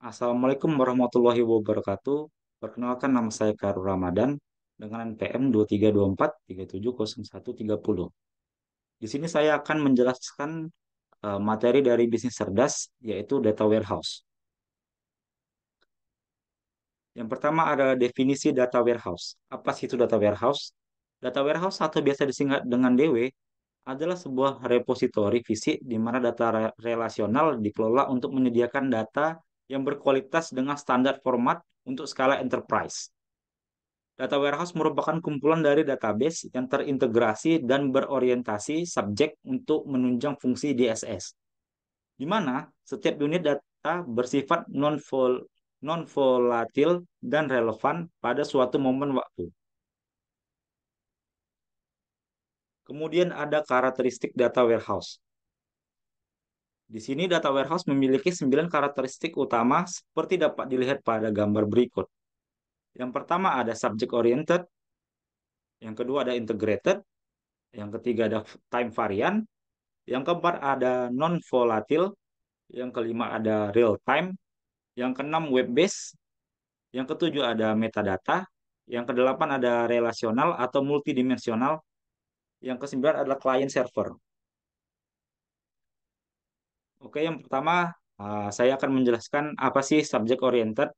Assalamualaikum warahmatullahi wabarakatuh. Perkenalkan nama saya Karul Ramadan dengan NPM 2324370130. Di sini saya akan menjelaskan materi dari bisnis cerdas yaitu data warehouse. Yang pertama ada definisi data warehouse. Apa sih itu data warehouse? Data warehouse atau biasa disingkat dengan DW adalah sebuah repositori fisik di mana data relasional dikelola untuk menyediakan data yang berkualitas dengan standar format untuk skala enterprise. Data warehouse merupakan kumpulan dari database yang terintegrasi dan berorientasi subjek untuk menunjang fungsi DSS, di mana setiap unit data bersifat non-volatil dan relevan pada suatu momen waktu. Kemudian ada karakteristik data warehouse. Di sini data warehouse memiliki 9 karakteristik utama seperti dapat dilihat pada gambar berikut. Yang pertama ada subject oriented, yang kedua ada integrated, yang ketiga ada time variant, yang keempat ada non volatile, yang kelima ada real time, yang keenam web based, yang ketujuh ada metadata, yang kedelapan ada relasional atau multidimensional, yang kesembilan adalah client server. Oke, yang pertama saya akan menjelaskan apa sih subject oriented.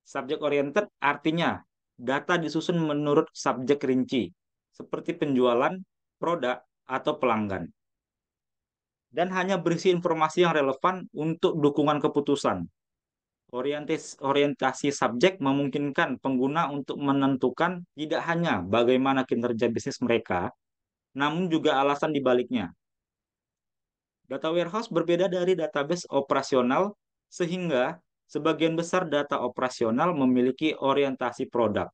Subject oriented artinya data disusun menurut subjek rinci, seperti penjualan, produk, atau pelanggan. Dan hanya berisi informasi yang relevan untuk dukungan keputusan. Orientasi subjek memungkinkan pengguna untuk menentukan tidak hanya bagaimana kinerja bisnis mereka, namun juga alasan dibaliknya. Data warehouse berbeda dari database operasional, sehingga sebagian besar data operasional memiliki orientasi produk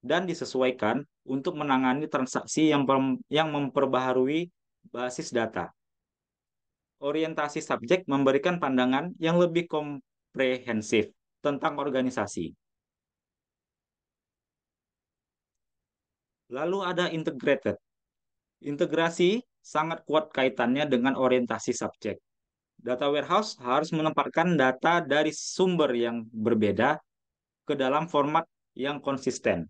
dan disesuaikan untuk menangani transaksi yang memperbaharui basis data. Orientasi subjek memberikan pandangan yang lebih komprehensif tentang organisasi. Lalu ada integrated. Integrasi sangat kuat kaitannya dengan orientasi subjek. Data warehouse harus menempatkan data dari sumber yang berbeda ke dalam format yang konsisten.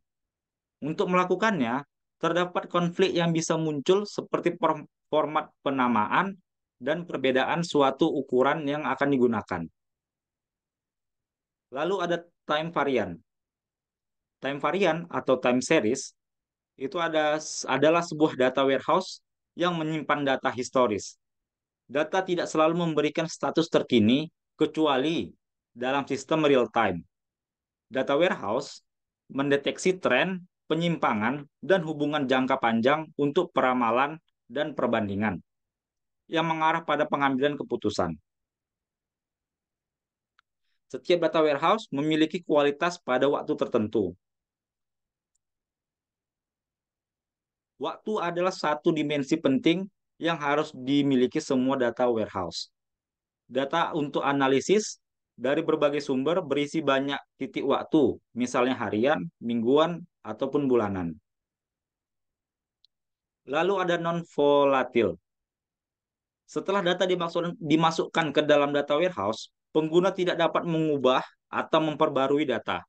Untuk melakukannya, terdapat konflik yang bisa muncul seperti format penamaan dan perbedaan suatu ukuran yang akan digunakan. Lalu ada time variant. Time variant atau time series itu adalah sebuah data warehouse yang menyimpan data historis. Data tidak selalu memberikan status terkini kecuali dalam sistem real time. Data warehouse mendeteksi tren, penyimpangan, dan hubungan jangka panjang untuk peramalan dan perbandingan yang mengarah pada pengambilan keputusan. Setiap data warehouse memiliki kualitas pada waktu tertentu. Waktu adalah satu dimensi penting yang harus dimiliki semua data warehouse. Data untuk analisis dari berbagai sumber berisi banyak titik waktu, misalnya harian, mingguan, ataupun bulanan. Lalu ada non-volatil. Setelah data dimasukkan ke dalam data warehouse, pengguna tidak dapat mengubah atau memperbarui data.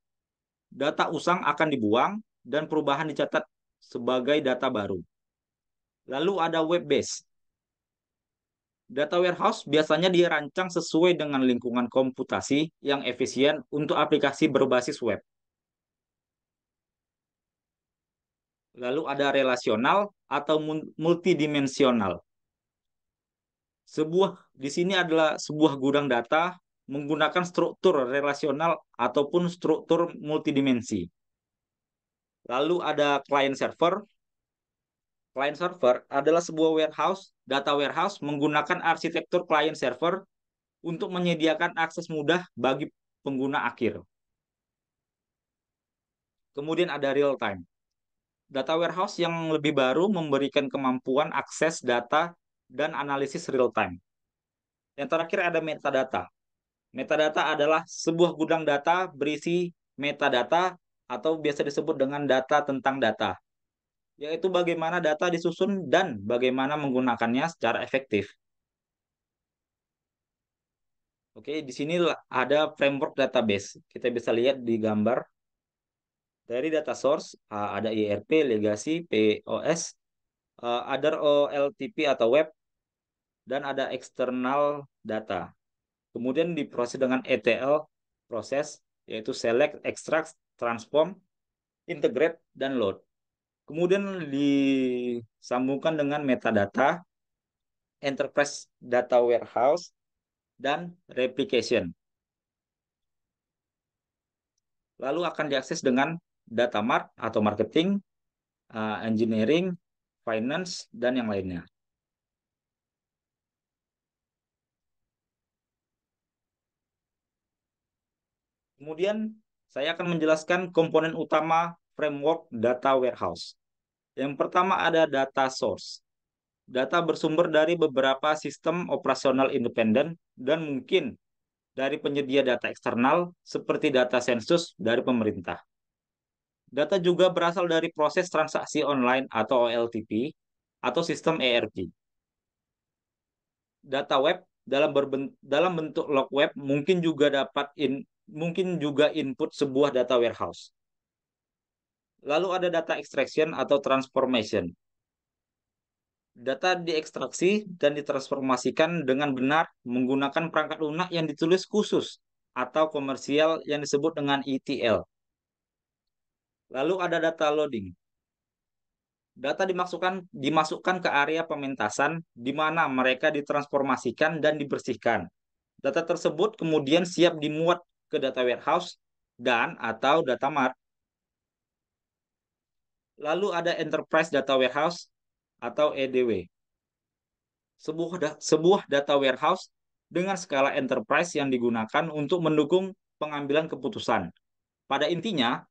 Data usang akan dibuang dan perubahan dicatat sebagai data baru. Lalu ada web base. Data warehouse biasanya dirancang sesuai dengan lingkungan komputasi yang efisien untuk aplikasi berbasis web. Lalu ada relasional atau multidimensional. Di sini adalah sebuah gudang data menggunakan struktur relasional ataupun struktur multidimensi. Lalu ada client server. Client server adalah sebuah data warehouse menggunakan arsitektur client server untuk menyediakan akses mudah bagi pengguna akhir. Kemudian ada real time. Data warehouse yang lebih baru memberikan kemampuan akses data dan analisis real time. Yang terakhir ada metadata. Metadata adalah sebuah gudang data berisi metadata atau biasa disebut dengan data tentang data, yaitu bagaimana data disusun dan bagaimana menggunakannya secara efektif. Oke, di sini ada framework database. Kita bisa lihat di gambar dari data source, ada IRP, legacy, POS, other OLTP atau web, dan ada external data. Kemudian diproses dengan ETL proses, yaitu select, extract, transform, integrate, dan load. Kemudian disambungkan dengan metadata, enterprise data warehouse, dan replication. Lalu akan diakses dengan data mart atau marketing, engineering, finance, dan yang lainnya. Kemudian saya akan menjelaskan komponen utama framework data warehouse. Yang pertama ada data source. Data bersumber dari beberapa sistem operasional independen dan mungkin dari penyedia data eksternal seperti data sensus dari pemerintah. Data juga berasal dari proses transaksi online atau OLTP atau sistem ERP. Data web dalam bentuk log web mungkin juga input sebuah data warehouse. Lalu ada data extraction atau transformation. Data diekstraksi dan ditransformasikan dengan benar menggunakan perangkat lunak yang ditulis khusus atau komersial yang disebut dengan ETL. Lalu ada data loading. Data dimasukkan ke area pementasan di mana mereka ditransformasikan dan dibersihkan. Data tersebut kemudian siap dimuat ke data warehouse dan atau data mart. Lalu ada enterprise data warehouse atau EDW. Sebuah data warehouse dengan skala enterprise yang digunakan untuk mendukung pengambilan keputusan. Pada intinya,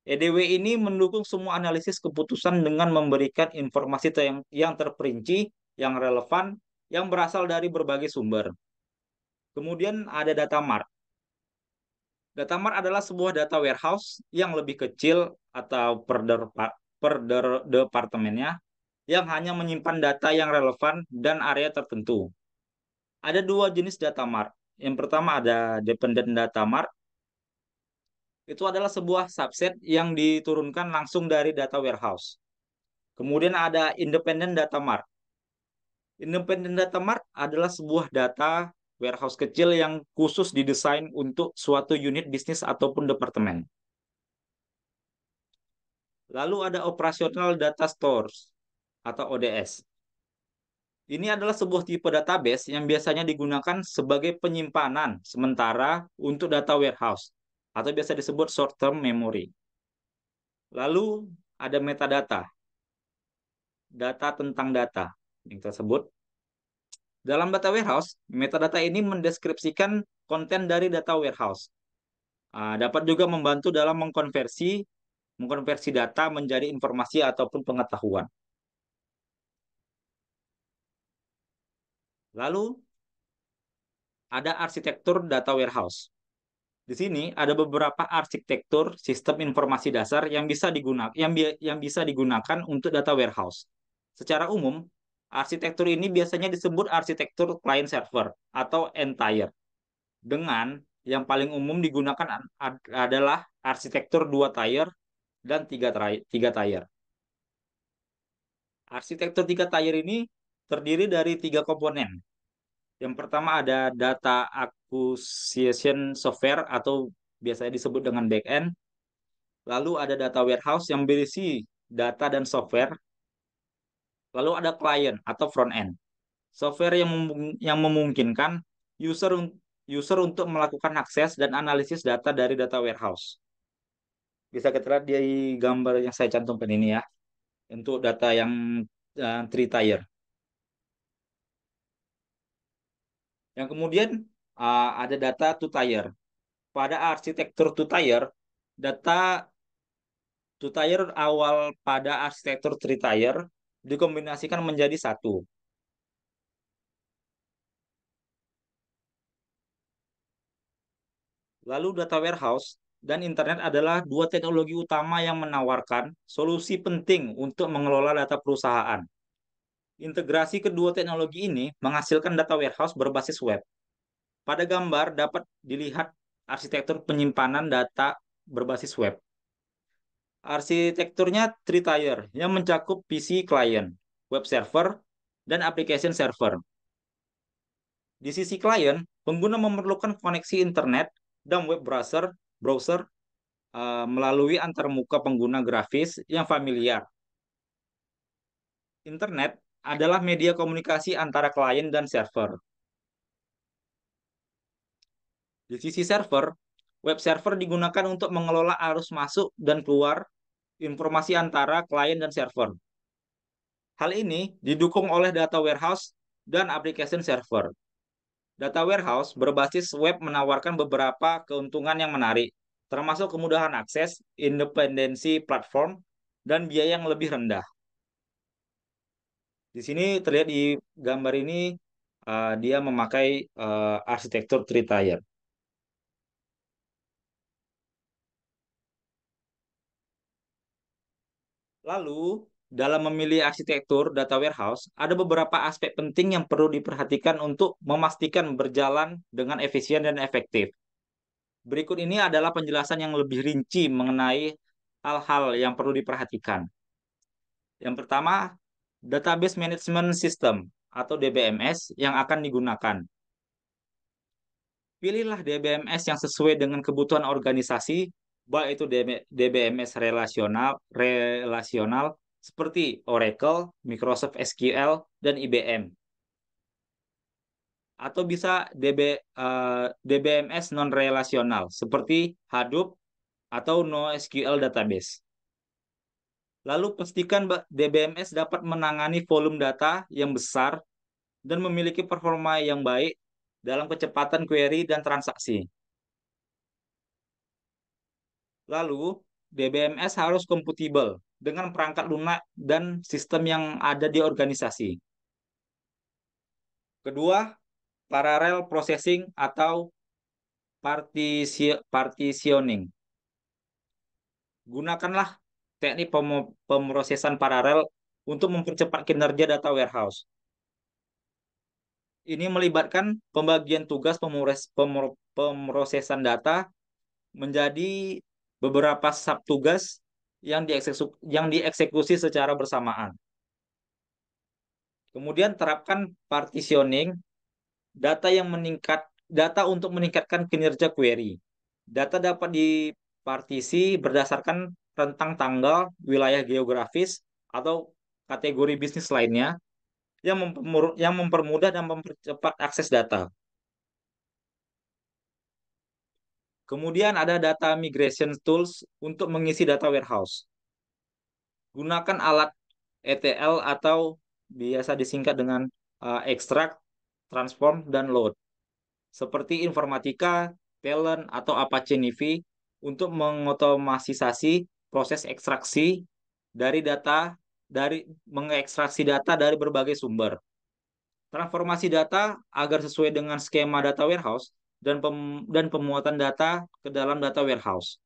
EDW ini mendukung semua analisis keputusan dengan memberikan informasi yang terperinci, yang relevan, yang berasal dari berbagai sumber. Kemudian ada data mart. Data mart adalah sebuah data warehouse yang lebih kecil atau departemennya yang hanya menyimpan data yang relevan dan area tertentu. Ada dua jenis data mart. Yang pertama ada dependent data mart. Itu adalah sebuah subset yang diturunkan langsung dari data warehouse. Kemudian ada independent data mart. Independent data mart adalah sebuah data warehouse kecil yang khusus didesain untuk suatu unit bisnis ataupun departemen. Lalu ada operational data stores atau ODS. Ini adalah sebuah tipe database yang biasanya digunakan sebagai penyimpanan sementara untuk data warehouse atau biasa disebut short term memory. Lalu ada metadata, data tentang data yang tersebut. Dalam data warehouse, metadata ini mendeskripsikan konten dari data warehouse. Dapat juga membantu dalam mengkonversi data menjadi informasi ataupun pengetahuan. Lalu ada arsitektur data warehouse. Di sini ada beberapa arsitektur sistem informasi dasar yang bisa digunakan untuk data warehouse. Secara umum, arsitektur ini biasanya disebut arsitektur client server atau entire. Dengan yang paling umum digunakan adalah arsitektur dua tier dan tiga tier. Arsitektur tiga tier ini terdiri dari tiga komponen. Yang pertama ada data acquisition software atau biasanya disebut dengan backend. Lalu ada data warehouse yang berisi data dan software. Lalu ada client atau front end. Software yang memungkinkan user user untuk melakukan akses dan analisis data dari data warehouse. Bisa kita lihat di gambar yang saya cantumkan ini ya, untuk data yang three tier. Yang kemudian ada data two tier. Pada arsitektur two tier, data two tier awal pada arsitektur three tier dikombinasikan menjadi satu. Lalu data warehouse dan internet adalah dua teknologi utama yang menawarkan solusi penting untuk mengelola data perusahaan. Integrasi kedua teknologi ini menghasilkan data warehouse berbasis web. Pada gambar dapat dilihat arsitektur penyimpanan data berbasis web. Arsitekturnya three-tier yang mencakup PC client, web server, dan application server. Di sisi klien, pengguna memerlukan koneksi internet dan web browser melalui antarmuka pengguna grafis yang familiar. Internet adalah media komunikasi antara klien dan server. Di sisi server, web server digunakan untuk mengelola arus masuk dan keluar informasi antara klien dan server. Hal ini didukung oleh data warehouse dan application server. Data warehouse berbasis web menawarkan beberapa keuntungan yang menarik, termasuk kemudahan akses, independensi platform, dan biaya yang lebih rendah. Di sini terlihat di gambar ini dia memakai arsitektur three-tier. Lalu, dalam memilih arsitektur data warehouse, ada beberapa aspek penting yang perlu diperhatikan untuk memastikan berjalan dengan efisien dan efektif. Berikut ini adalah penjelasan yang lebih rinci mengenai hal-hal yang perlu diperhatikan. Yang pertama, Database Management System atau DBMS yang akan digunakan. Pilihlah DBMS yang sesuai dengan kebutuhan organisasi, baik itu DBMS relasional seperti Oracle, Microsoft SQL, dan IBM. Atau bisa DBMS non-relasional seperti Hadoop atau NoSQL database. Lalu pastikan DBMS dapat menangani volume data yang besar dan memiliki performa yang baik dalam kecepatan query dan transaksi. Lalu, DBMS harus kompatibel dengan perangkat lunak dan sistem yang ada di organisasi. Kedua, parallel processing atau partitioning. Gunakanlah teknik pemrosesan paralel untuk mempercepat kinerja data warehouse. Ini melibatkan pembagian tugas pemrosesan data menjadi beberapa subtugas yang dieksekusi secara bersamaan. Kemudian terapkan partitioning data untuk meningkatkan kinerja query. Data dapat dipartisi berdasarkan rentang tanggal, wilayah geografis, atau kategori bisnis lainnya yang mempermudah dan mempercepat akses data. Kemudian ada data migration tools untuk mengisi data warehouse. Gunakan alat ETL atau biasa disingkat dengan extract, transform, dan load. Seperti Informatika, Talent, atau Apache Nivi untuk mengotomatisasi proses ekstraksi dari mengekstraksi data dari berbagai sumber. Transformasi data agar sesuai dengan skema data warehouse dan pemuatan data ke dalam data warehouse.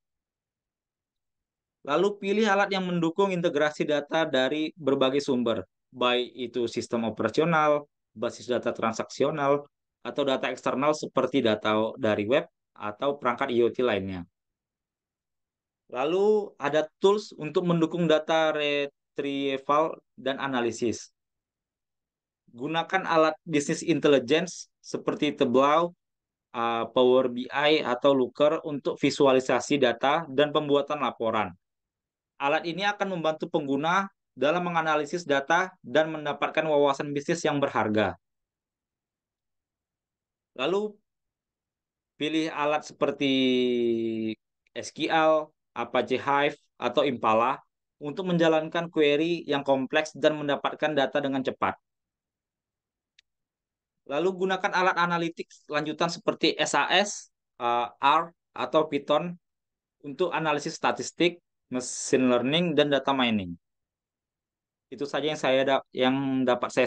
Lalu pilih alat yang mendukung integrasi data dari berbagai sumber, baik itu sistem operasional, basis data transaksional, atau data eksternal seperti data dari web atau perangkat IoT lainnya. Lalu ada tools untuk mendukung data retrieval dan analisis. Gunakan alat business intelligence seperti Tableau, Power BI, atau Looker untuk visualisasi data dan pembuatan laporan. Alat ini akan membantu pengguna dalam menganalisis data dan mendapatkan wawasan bisnis yang berharga. Lalu pilih alat seperti SQL, Apache Hive, atau Impala untuk menjalankan query yang kompleks dan mendapatkan data dengan cepat. Lalu gunakan alat analitik lanjutan seperti SAS, R, atau Python untuk analisis statistik, machine learning, dan data mining. Itu saja yang dapat saya